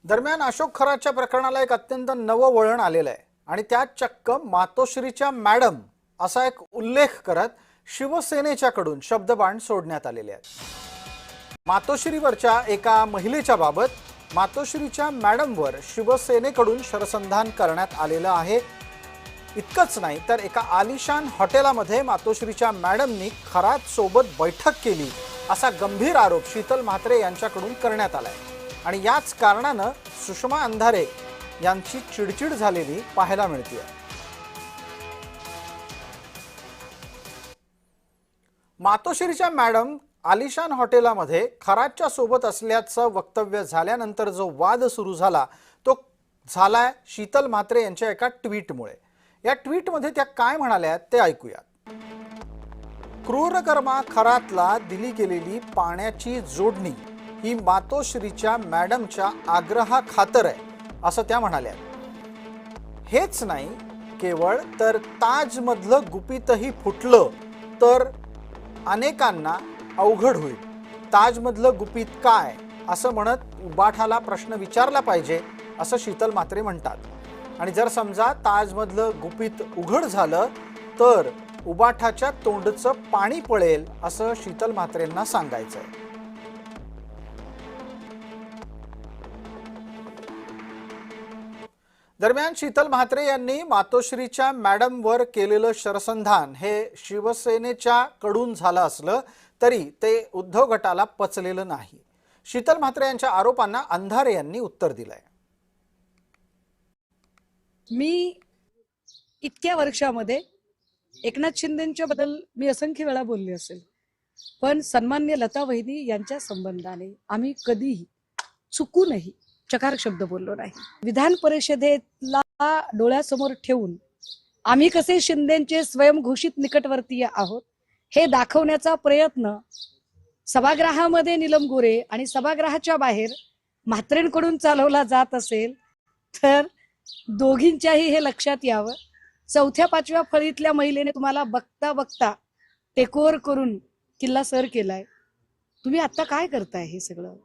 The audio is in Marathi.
दरम्यान अशोक खराच्या प्रकरणाला एक अत्यंत नवं वळण आलेलं आहे आणि त्यात चक्क मातोश्रीच्या मॅडम असा एक उल्लेख करत शिवसेनेच्याकडून शब्दबाण सोडण्यात आलेले आहेत। मातोश्रीवरच्या एका महिलेच्या बाबत मातोश्रीच्या मॅडमवर शिवसेनेकडून शरसंधान करण्यात आलेलं आहे। इतकंच नाही तर एका आलिशान हॉटेलमध्ये मातोश्रीच्या मॅडमनी खरात सोबत बैठक केली असा गंभीर आरोप शीतल म्हात्रे यांच्याकडून करण्यात आलाय आणि याच कारणानं सुषमा अंधारे यांची चिडचिड झालेली पाहायला मिळते। मातोश्रीच्या मॅडम आलिशान हॉटेलमध्ये खरातच्या सोबत असल्याचं वक्तव्य झाल्यानंतर जो वाद सुरू झाला तो झालाय शीतल म्हात्रे यांच्या एका ट्विटमुळे। या ट्विटमध्ये त्या काय म्हणाल्या ते ऐकूयात। क्रूरकर्मा खरातला दिली गेलेली पाण्याची जोडणी ही मातोश्रीच्या मॅडमच्या आग्रहाखातर आहे असं त्या म्हणाल्या। हेच नाही केवळ तर ताजमधलं गुपितही फुटलं तर अनेकांना अवघड होईल। ताजमधलं गुपित काय असं म्हणत उबाठाला प्रश्न विचारला पाहिजे असं शीतल म्हात्रे म्हणतात आणि जर समजा ताजमधलं गुपित उघड झालं तर उबाठाच्या तोंडचं पाणी पळेल असं शीतल म्हात्रेंना सांगायचंय। दरम्यान शीतल म्हात्रे यांनी मातोश्रीच्या मॅडमवर केलेलं शरसंधान हे शिवसेनेच्या कडून झालं असलं तरी ते उद्धव गटाला पचलेलं नाही। शीतल म्हात्रे यांच्या आरोपांना अंधारे यांनी उत्तर दिलंय। मी इतक्या वर्षामध्ये एकनाथ शिंदेंच्या बद्दल मी असंख्य वेळा बोलले असेल, पण सन्मान्य लता वहिनी यांच्या संबंधाने आम्ही कधीही चुकूनही चकार शब्द बोललो नाही। विधान परिषदेला डोळ्यासमोर ठेवून आम्ही कसे शिंदेंचे स्वयंघोषित निकटवर्तीय आहोत हे दाखवण्याचा प्रयत्न सभागृहामध्ये नीलम गोरे आणि सभागृहाच्या बाहेर म्हात्रेंकडून चालवला जात असेल तर दोघींच्याही हे लक्षात यावं। चौथ्या पाचव्या फळीतल्या महिलेने तुम्हाला बघता बघता टेकओव्हर करून किल्ला सर केलाय। तुम्ही आता काय करताय हे सगळं?